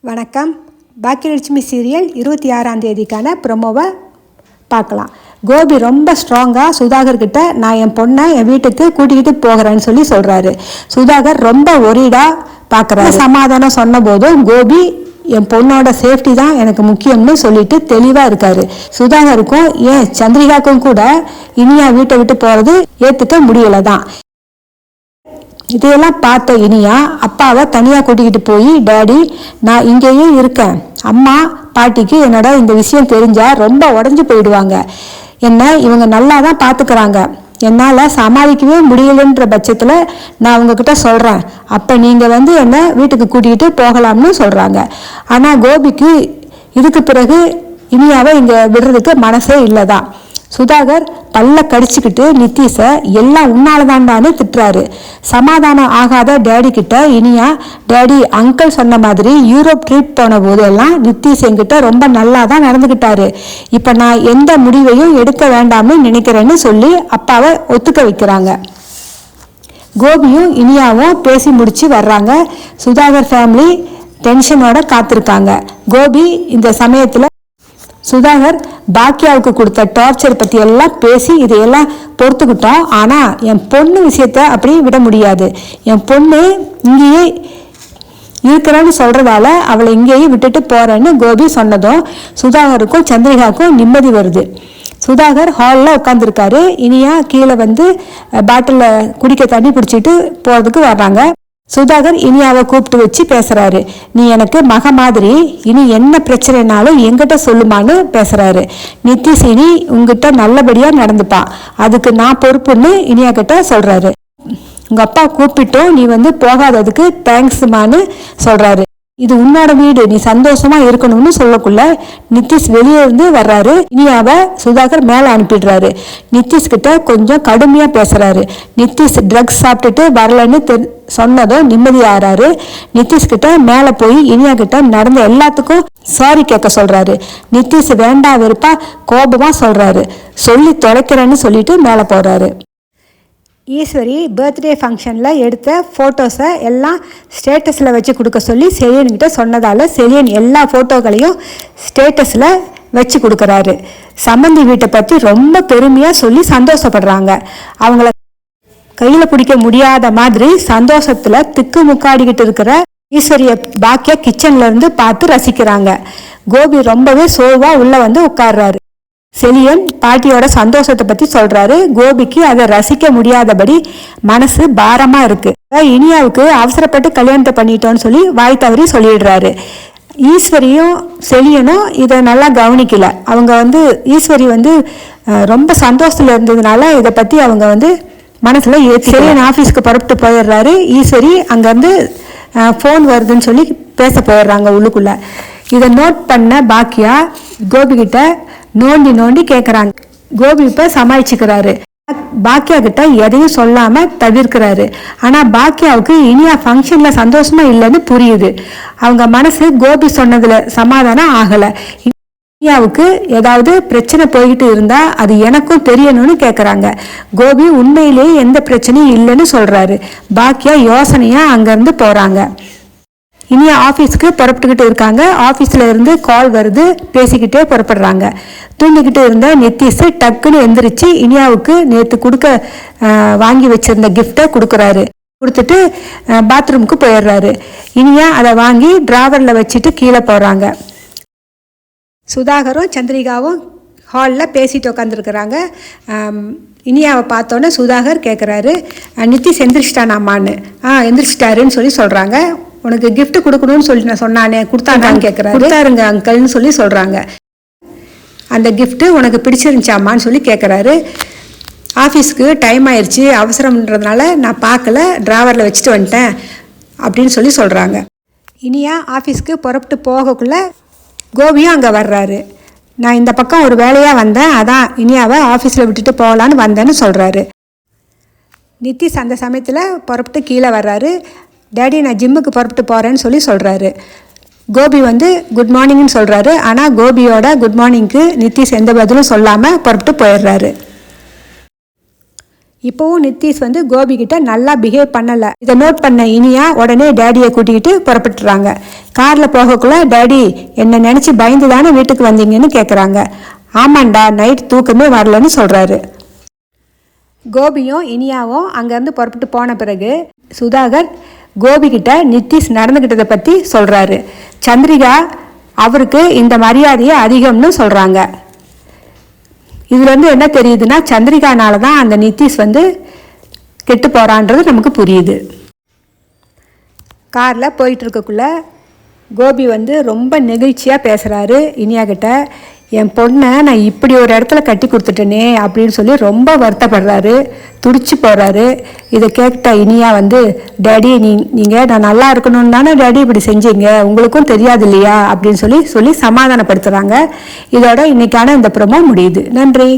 வணக்கம். பாக்கியலட்சுமி சீரியல் 26ஆம் தேதிக்கான ப்ரொமோவை பார்க்கலாம். கோபி ரொம்ப ஸ்ட்ராங்காக சுதாகர்கிட்ட நான் என் பொண்ணை என் வீட்டுக்கு கூட்டிகிட்டு போகிறேன்னு சொல்கிறாரு. சுதாகர் ரொம்ப ஒரீடாக பார்க்குறாரு. சமாதானம் சொன்ன போதும் கோபி என் பொண்ணோட சேஃப்டி தான் எனக்கு முக்கியம்னு சொல்லிட்டு தெளிவாக இருக்காரு. சுதாகருக்கும் ஏன் சந்திரிகாவுக்கும் கூட இனியா வீட்டை விட்டு போகிறது ஏற்றுக்க முடியலை தான். இதையெல்லாம் பார்த்த இனியா அப்பாவை தனியாக கூட்டிக்கிட்டு போய், டேடி நான் இங்கேயே இருக்கேன், அம்மா பாட்டிக்கு என்னோட இந்த விஷயம் தெரிஞ்சால் ரொம்ப உடஞ்சி போயிடுவாங்க, என்ன இவங்க நல்லா தான் பார்த்துக்கிறாங்க, என்னால் சமாளிக்கவே முடியலன்ற பட்சத்தில் நான் அவங்கக்கிட்ட சொல்கிறேன், அப்போ நீங்கள் என்னை வீட்டுக்கு கூட்டிகிட்டு போகலாம்னு சொல்கிறாங்க. ஆனால் கோபிக்கு இதுக்கு பிறகு இனியாவை இங்கே விடுறதுக்கு மனசே இல்லை தான். சுதாகர் பல்ல கடிச்சுக்கிட்டு நித்தீஷை எல்லாம் உன்னாலதான்டான்னு திட்டுறாரு. சமாதானம் ஆகாத டேடி கிட்ட இனியா, டேடி அங்கிள் சொன்ன மாதிரி யூரோப் ட்ரிப் போன போதெல்லாம் நித்தீஷ் என்கிட்ட ரொம்ப நல்லா தான் நடந்துக்கிட்டாரு, இப்போ நான் எந்த முடிவையும் எடுக்க வேண்டாம்னு நினைக்கிறேன்னு சொல்லி அப்பாவை ஒத்துக்க வைக்கிறாங்க. கோபியும் இனியாவும் பேசி முடிச்சு வர்றாங்க. சுதாகர் ஃபேமிலி டென்ஷனோட காத்திருக்காங்க. கோபி இந்த சமயத்தில் சுதாகர் பாக்கியாவுக்கு கொடுத்த டார்ச்சர் பற்றி எல்லாம் பேசி இதையெல்லாம் பொறுத்துக்கிட்டோம், ஆனால் என் பொண்ணு விஷயத்த அப்படி விட முடியாது, என் பொண்ணு இங்கேயே இருக்கிறேன்னு சொல்கிறதால அவளை இங்கேயே விட்டுட்டு போகிறேன்னு கோபி சொன்னதும் சுதாகருக்கும் சந்திரிகாவுக்கும் நிம்மதி வருது. சுதாகர் ஹாலில் உட்காந்துருக்காரு. இனியா கீழே பாட்டிலில் குடிக்க தண்ணி பிடிச்சிட்டு போகிறதுக்கு வர்றாங்க. சுதாகர் இனியாவை கூப்பிட்டு வச்சு பேசுறாரு. நீ எனக்கு மக மாதிரி, இனி என்ன பிரச்சனைனாலும் எங்கிட்ட சொல்லுமான்னு பேசுறாரு. நித்தீஷ் இனி உங்ககிட்ட நல்லபடியா நடந்துப்பான், அதுக்கு நான் பொறுப்புன்னு இனியா கிட்ட சொல்றாரு. உங்க அப்பா கூப்பிட்டோம், நீ போகாததுக்கு தேங்க்ஸ்மான்னு சொல்றாரு. இது உன்னோட வீடு, நீ சந்தோஷமா இருக்கணும்னு சொல்லக்குள்ள நித்தீஷ் வெளியே இருந்து வர்றாரு. இனியாவை சுதாகர் மேலே அனுப்பிடுறாரு. நித்தீஷ் கிட்ட கொஞ்சம் கடுமையா பேசுறாரு. நித்தீஷ் ட்ரக்ஸ் சாப்பிட்டுட்டு வரலன்னு சொன்னதும் நிம்மதி ஆறாரு. நித்தீஷ் கிட்ட மேலே போய் இனியா கிட்ட நடந்த எல்லாத்துக்கும் சாரி கேட்க சொல்றாரு. நித்தீஷ் வேண்டா வெறுப்பா கோபமா சொல்றாரு. சொல்லி தொலைக்கிறேன்னு சொல்லிட்டு மேலே போறாரு. ஈஸ்வரி பர்த்டே ஃபங்க்ஷனில் எடுத்த ஃபோட்டோஸை எல்லாம் ஸ்டேட்டஸில் வச்சு கொடுக்க சொல்லி செலியன்கிட்ட சொன்னதால் செலியன் எல்லா ஃபோட்டோக்களையும் ஸ்டேட்டஸில் வச்சு கொடுக்குறாரு. சம்பந்தி வீட்டை பற்றி ரொம்ப பெருமையாக சொல்லி சந்தோஷப்படுறாங்க. அவங்கள கையில் பிடிக்க முடியாத மாதிரி சந்தோஷத்தில் திக்கு முக்காடிக்கிட்டு இருக்கிற ஈஸ்வரிய பாக்கியா கிச்சன்லேருந்து பார்த்து ரசிக்கிறாங்க. கோபி ரொம்பவே சோர்வாக உள்ளே உட்கார்றாரு. செலியன் பாட்டியோட சந்தோஷத்தை பத்தி சொல்றாரு. கோபிக்கு அதை ரசிக்க முடியாதபடி மனசு பாரமா இருக்கு. இனியாவுக்கு அவசரப்பட்டு கல்யாணத்தை பண்ணிட்டோன்னு சொல்லி வாய் தவறி சொல்லிடுறாரு. ஈஸ்வரியும் செலியனும் இதை நல்லா கவனிக்கல. அவங்க ஈஸ்வரி ரொம்ப சந்தோஷத்துல இருந்ததுனால இதை பத்தி அவங்க மனசுல செலியன் ஆஃபீஸ்க்கு புறப்பட்டு போயிடுறாரு. ஈஸ்வரி அங்கேருந்து ஃபோன் வருதுன்னு சொல்லி பேச போயிடுறாங்க உள்ளுக்குள்ள. இதை நோட் பண்ண பாக்கியா கோபி கிட்ட நோண்டி கேட்குறாங்க. கோபி இப்போ சமாளிச்சுக்கிறாரு. பாக்கியா கிட்ட எதையும் சொல்லாம தவிர்க்கிறாரு. ஆனா பாக்கியாவுக்கு இனியா ஃபங்க்ஷன்ல சந்தோஷமா இல்லைன்னு புரியுது. அவங்க மனசு கோபி சொன்னதுல சமாதானம் ஆகல. இனியாவுக்கு ஏதாவது பிரச்சனை போய்கிட்டு இருந்தா அது எனக்கும் தெரியணும்னு கேட்குறாங்க. கோபி உண்மையிலேயே எந்த பிரச்சனையும் இல்லைன்னு சொல்றாரு. பாக்கியா யோசனையா அங்கிருந்து போறாங்க. இனியா ஆஃபீஸ்க்கு புறப்பட்டுக்கிட்டு இருக்காங்க. ஆஃபீஸில் இருந்து கால் வருது. பேசிக்கிட்டே புறப்படுறாங்க. தூங்கிக்கிட்டு இருந்த நித்தீஷ் டக்குன்னு எந்திரிச்சு இனியாவுக்கு நேற்று வாங்கி வச்சிருந்த கிஃப்டை கொடுக்குறாரு. கொடுத்துட்டு பாத்ரூமுக்கு போயிடுறாரு. இனியா அதை வாங்கி டிராவரில் வச்சுட்டு கீழே போகிறாங்க. சுதாகரும் சந்திரிகாவும் ஹாலில் பேசிட்டு உட்காந்துருக்குறாங்க. இனியாவை பார்த்தோன்னே சுதாகர் கேட்குறாரு, நித்தீஷ் எந்திரிச்சிட்டானாமான்னு. எந்திரிச்சிட்டாருன்னு சொல்கிறாங்க. உனக்கு கிஃப்ட் கொடுக்கணும்னு சொல்லி நான் சொன்னானே, கொடுத்தாங்கன்னு கேட்குறாரு. கொடுத்தாருங்க அங்கிள்னு சொல்கிறாங்க. அந்த கிஃப்ட்டு உனக்கு பிடிச்சிருந்துச்சாமான்னு சொல்லி கேட்குறாரு. ஆஃபீஸ்க்கு டைம் ஆயிடுச்சு, அவசரம்ன்றதுனால நான் பார்க்கல, டிராவரில் வச்சுட்டு வந்துட்டேன் அப்படின்னு சொல்கிறாங்க. இனியா ஆஃபீஸ்க்கு புறப்பட்டு போகக்குள்ளே கோபியும் அங்கே வர்றாரு. நான் இந்த பக்கம் ஒரு வேலையாக வந்தேன், அதான் இனியாவை ஆஃபீஸில் விட்டுட்டு போகலான்னு வந்தேன்னு சொல்கிறாரு. நித்தீஷ் அந்த சமயத்தில் புறப்பட்டு கீழே வர்றாரு. டேடி நான் ஜிம்முக்கு புறப்பட்டு போகிறேன்னு சொல்கிறாரு. கோபி குட் மார்னிங்னு சொல்கிறாரு. ஆனால் கோபியோட குட் மார்னிங்க்கு நித்தீஷ் எந்த பதிலும் சொல்லாமல் புறப்பட்டு போயிடுறாரு. இப்போவும் நித்திஷ் வந்து கோபி கிட்ட நல்லா பிஹேவ் பண்ணலை. இதை நோட் பண்ண இனியா உடனே டேடியை கூட்டிக்கிட்டு புறப்பட்டுறாங்க. காரில் போகக்குள்ள டேடி என்னை நினச்சி பயந்து தானே வீட்டுக்கு வந்தீங்கன்னு கேட்குறாங்க. ஆமாண்டா, நைட் தூக்கமே வரலன்னு சொல்கிறாரு. கோபியும் இனியாவும் அங்கேருந்து புறப்பட்டு போன பிறகு சுதாகர் கோபிக்கிட்ட நித்திஷ் நடந்துக்கிட்டதை பற்றி சொல்கிறாரு. சந்திரிகா அவருக்கு இந்த மரியாதையை அதிகம்னு சொல்கிறாங்க. இதுலேருந்து என்ன தெரியுதுன்னா சந்திரிகானால தான் அந்த நித்திஷ் வந்து கெட்டு போகிறான்றது நமக்கு புரியுது. காரில் போயிட்டுருக்கக்குள்ள கோபி வந்து ரொம்ப நெகிழ்ச்சியாக பேசுகிறாரு இனியா கிட்ட. என் பொண்ணை நான் இப்படி ஒரு இடத்துல கட்டி கொடுத்துட்டேனே அப்படின்னு சொல்லி ரொம்ப வருத்தப்படுறாரு, துடிச்சு போகிறாரு. இதை கேட்ட இனியா வந்து டேடி நீங்கள் நான் நல்லா இருக்கணும்னு தானே டேடி இப்படி செஞ்சீங்க, உங்களுக்கும் தெரியாது இல்லையா அப்படின்னு சொல்லி சமாதானப்படுத்துகிறாங்க. இதோட இன்னைக்கான இந்த ப்ரோமோ முடியுது. நன்றி.